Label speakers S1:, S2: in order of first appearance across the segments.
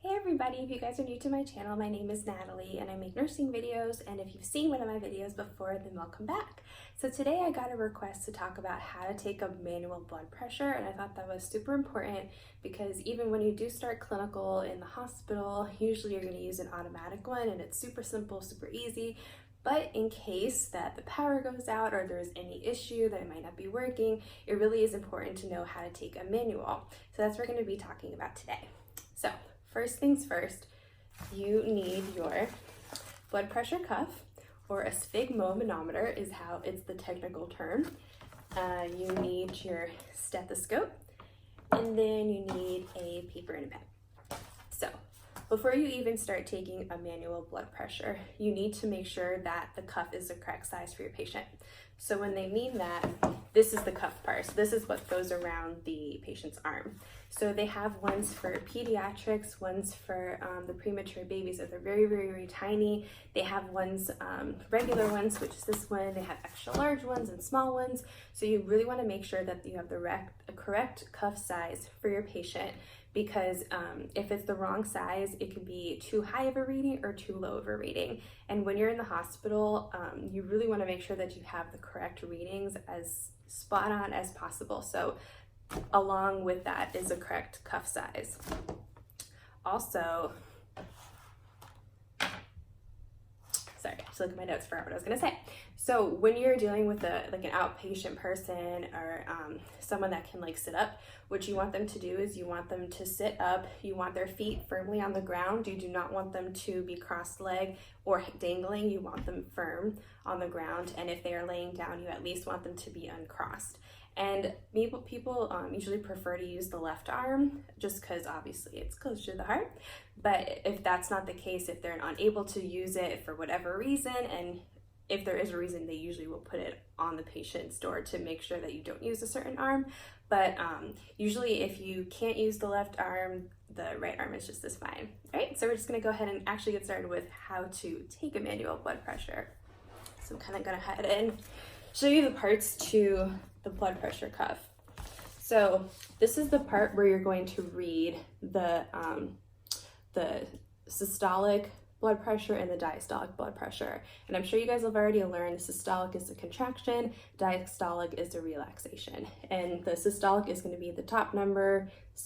S1: Hey everybody, if you guys are new to my channel, my name is Natalie and I make nursing videos, and if you've seen one of my videos before, then welcome back. So today I got a request to talk about how to take a manual blood pressure, and I thought that was super important because even when you do start clinical in the hospital, usually you're going to use an automatic one and it's super simple, super easy. But in case that the power goes out or there's any issue that it might not be working, it really is important to know how to take a manual. So that's what we're going to be talking about today. So first things first, you need your blood pressure cuff, or a sphygmomanometer is how it's the technical term. You need your stethoscope, and then you need a paper and a pen. So before you even start taking a manual blood pressure, you need to make sure that the cuff is the correct size for your patient. So when they mean that, this is the cuff part. So this is what goes around the patient's arm. So they have ones for pediatrics, ones for the premature babies that they're very, very, very tiny. They have ones, regular ones, which is this one. They have extra large ones and small ones. So you really want to make sure that you have the correct cuff size for your patient, because if it's the wrong size, it could be too high of a reading or too low of a reading. And when you're in the hospital, you really want to make sure that you have the correct readings as spot on as possible. So along with that is the correct cuff size. Also, sorry, I have to look at my notes for what I was going to say. So when you're dealing with an outpatient person or someone that can sit up, what you want them to do is you want them to sit up. You want their feet firmly on the ground. You do not want them to be cross-legged or dangling. You want them firm on the ground. And if they are laying down, you at least want them to be uncrossed. And people usually prefer to use the left arm just because obviously it's closer to the heart. But if that's not the case, if they're unable to use it for whatever reason, and if there is a reason, they usually will put it on the patient's door to make sure that you don't use a certain arm. But usually if you can't use the left arm, the right arm is just as fine. All right, so we're just gonna go ahead and actually get started with how to take a manual blood pressure. So I'm kind of gonna head in, show you the parts to the blood pressure cuff. So this is the part where you're going to read the systolic blood pressure and the diastolic blood pressure. And I'm sure you guys have already learned systolic is the contraction, diastolic is the relaxation. And the systolic is going to be the top number /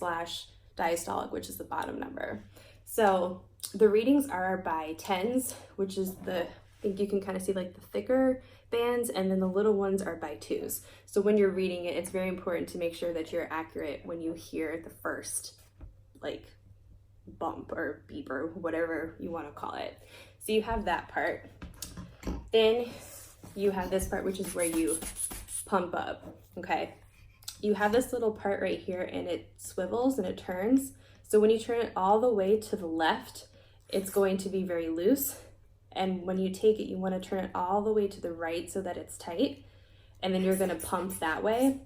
S1: diastolic, which is the bottom number. So the readings are by tens, which is I think you can kind of see the thicker bands, and then the little ones are by twos. So when you're reading it, it's very important to make sure that you're accurate when you hear the first bump or beep or whatever you want to call it. So you have that part. Then you have this part, which is where you pump up, okay? You have this little part right here, and it swivels and it turns. So when you turn it all the way to the left, it's going to be very loose. And when you take it, you want to turn it all the way to the right so that it's tight. And then you're going to pump that way.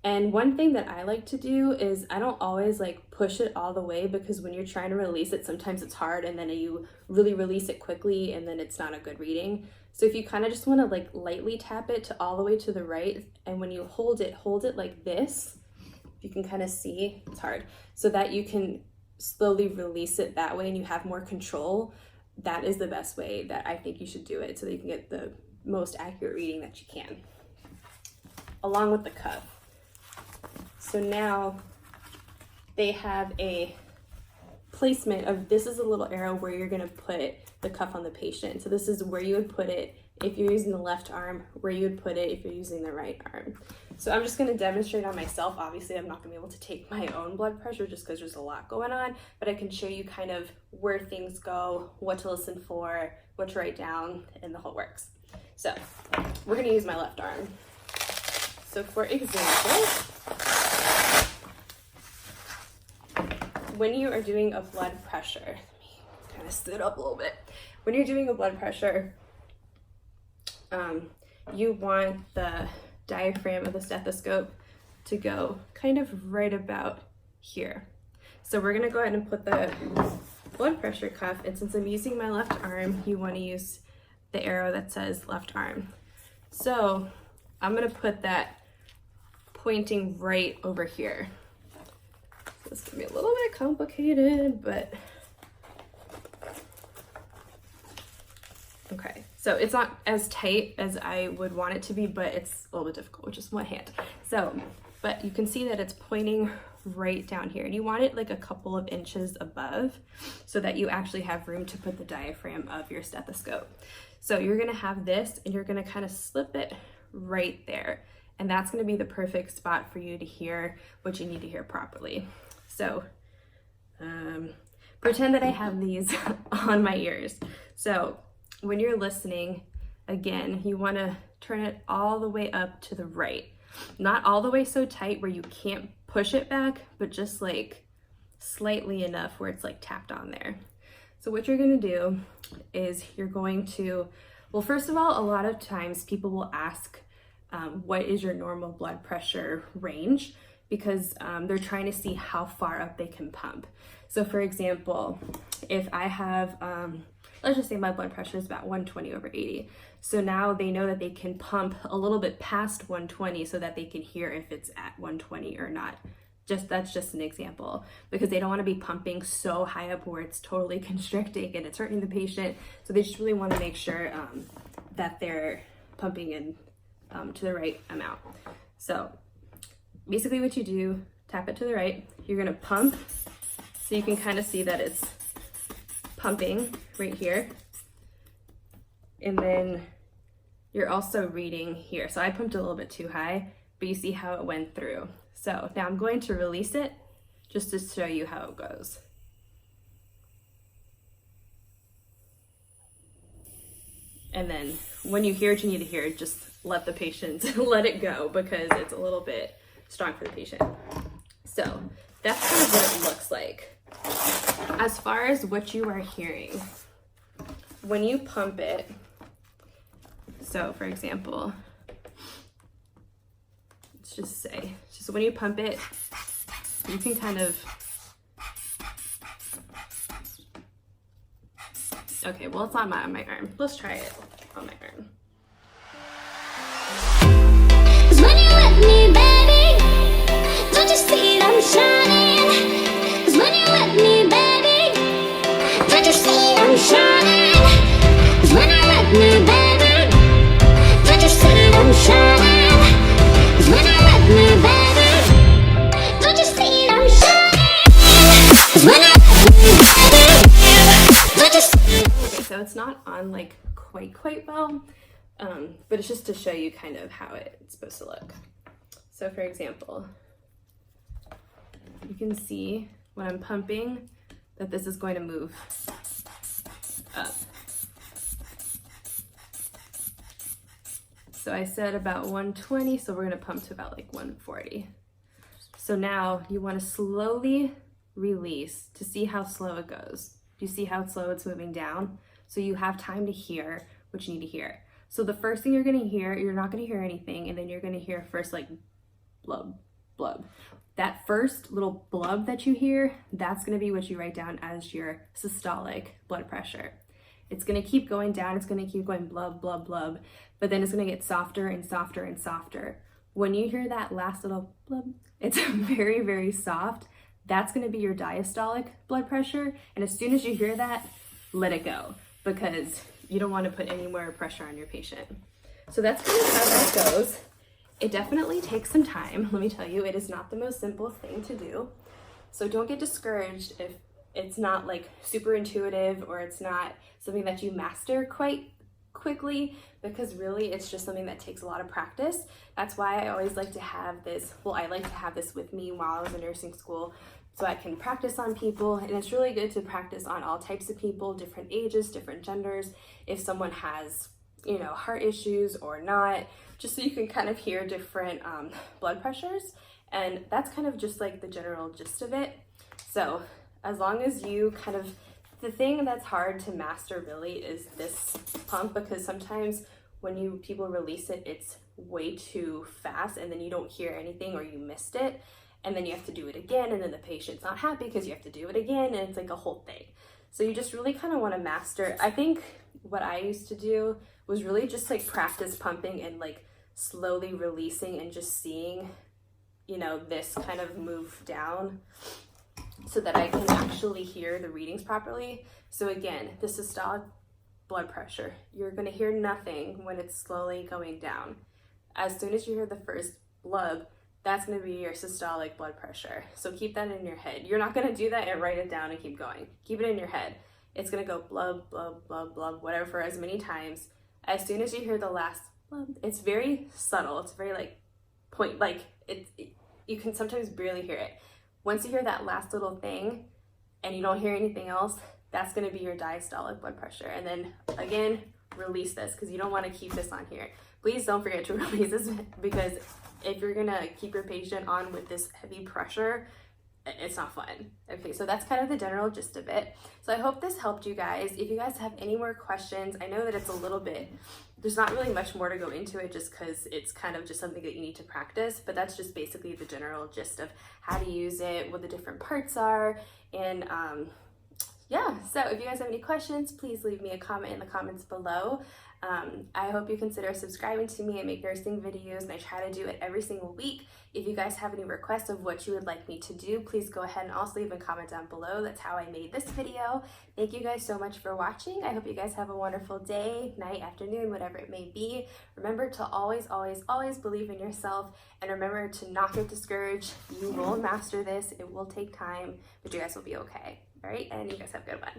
S1: And one thing that I like to do is I don't always push it all the way, because when you're trying to release it, sometimes it's hard, and then you really release it quickly and then it's not a good reading. So if you kind of just want to lightly tap it to all the way to the right, and when you hold it like this, you can kind of see, it's hard, so that you can slowly release it that way and you have more control. That is the best way that I think you should do it, so that you can get the most accurate reading that you can, along with the cuff. So now they have a placement of, this is a little arrow where you're going to put the cuff on the patient. So this is where you would put it if you're using the left arm, where you would put it if you're using the right arm. So I'm just going to demonstrate on myself. Obviously, I'm not going to be able to take my own blood pressure just because there's a lot going on, but I can show you kind of where things go, what to listen for, what to write down, and the whole works. So we're going to use my left arm. So for example, when you are doing a blood pressure, let me kind of stood up a little bit. When you're doing a blood pressure, you want the diaphragm of the stethoscope to go kind of right about here. So we're going to go ahead and put the blood pressure cuff, and since I'm using my left arm, you want to use the arrow that says left arm. So I'm going to put that pointing right over here. So this can be a little bit complicated, but Okay, so it's not as tight as I would want it to be, but it's a little bit difficult with just one hand. So, but you can see that it's pointing right down here, and you want it like a couple of inches above so that you actually have room to put the diaphragm of your stethoscope. So you're gonna have this, and you're gonna kind of slip it right there. And that's gonna be the perfect spot for you to hear what you need to hear properly. So pretend that I have these on my ears. So when you're listening, again, you wanna turn it all the way up to the right. Not all the way so tight where you can't push it back, but just like slightly enough where it's like tapped on there. So what you're gonna do is you're going to, well, first of all, a lot of times people will ask, what is your normal blood pressure range? Because they're trying to see how far up they can pump. So for example, if I have, let's just say my blood pressure is about 120/80. So now they know that they can pump a little bit past 120 so that they can hear if it's at 120 or not. That's just an example, because they don't want to be pumping so high up where it's totally constricting and it's hurting the patient. So they just really want to make sure that they're pumping in to the right amount. So basically what you do, tap it to the right, you're gonna pump, so you can kind of see that it's pumping right here. And then you're also reading here. So I pumped a little bit too high, but you see how it went through. So now I'm going to release it just to show you how it goes. And then when you hear what you need to hear, just let the patient let it go, because it's a little bit strong for the patient. So that's kind of what it looks like. As far as what you are hearing, when you pump it, so for example, let's just say, so when you pump it, you can kind of, okay, well, it's on my arm. Let's try it on my arm.
S2: When you're with me, baby, don't you see that I'm shining? 'Cause when you're with me, baby, don't you see that I'm shining? 'Cause when you're with me, baby, don't you see that I'm shining? 'Cause when you're with me, baby, don't you see that I'm shining? 'Cause when you're with me, baby, don't you see?
S1: Okay, so it's not on like quite well, but it's just to show you kind of how it's supposed to look. So for example, you can see when I'm pumping that this is going to move up. So I said about 120, so we're gonna pump to about like 140. So now you wanna slowly release to see how slow it goes. Do you see how slow it's moving down? So you have time to hear what you need to hear. So the first thing you're gonna hear, you're not gonna hear anything, and then you're gonna hear first like blub, blub. That first little blub that you hear, that's gonna be what you write down as your systolic blood pressure. It's gonna keep going down, it's gonna keep going blub, blub, blub, but then it's gonna get softer and softer and softer. When you hear that last little blub, it's very, very soft. That's gonna be your diastolic blood pressure, and as soon as you hear that, let it go, because you don't want to put any more pressure on your patient. So that's kind of how that goes. It definitely takes some time. Let me tell you, it is not the most simple thing to do. So don't get discouraged if it's not like super intuitive or it's not something that you master quite quickly, because really it's just something that takes a lot of practice. That's why I always like to have this, well, I like to have this with me while I was in nursing school, so I can practice on people. And it's really good to practice on all types of people, different ages, different genders, if someone has, you know, heart issues or not, just so you can kind of hear different blood pressures. And that's kind of just like the general gist of it. So as long as you kind of, the thing that's hard to master really is this pump, because sometimes when people release it, it's way too fast and then you don't hear anything or you missed it. And then you have to do it again, and then the patient's not happy because you have to do it again, and it's like a whole thing. So you just really kind of want to master. I think what I used to do was really just like practice pumping and like slowly releasing and just seeing, you know, this kind of move down so that I can actually hear the readings properly. So again, the systolic blood pressure. You're gonna hear nothing when it's slowly going down. As soon as you hear the first blub, that's gonna be your systolic blood pressure. So keep that in your head. You're not gonna do that and write it down and keep going. Keep it in your head. It's gonna go blub, blub, blub, blub, whatever for as many times. As soon as you hear the last blub, it's very subtle. It's very like point, like you can sometimes barely hear it. Once you hear that last little thing and you don't hear anything else, that's gonna be your diastolic blood pressure. And then again, release this because you don't wanna keep this on here. Please don't forget to release this because if you're gonna keep your patient on with this heavy pressure, it's not fun. Okay, so that's kind of the general gist of it. So I hope this helped you guys. If you guys have any more questions, I know that it's a little bit, there's not really much more to go into it just because it's kind of just something that you need to practice, but that's just basically the general gist of how to use it, what the different parts are, and yeah, so if you guys have any questions, please leave me a comment in the comments below. I hope you consider subscribing to me. I make nursing videos and I try to do it every single week. If you guys have any requests of what you would like me to do, please go ahead and also leave a comment down below. That's how I made this video. Thank you guys so much for watching. I hope you guys have a wonderful day, night, afternoon, whatever it may be. Remember to always, always, always believe in yourself, and remember to not get discouraged. You will master this. It will take time, but you guys will be okay. All right, and you guys have a good one.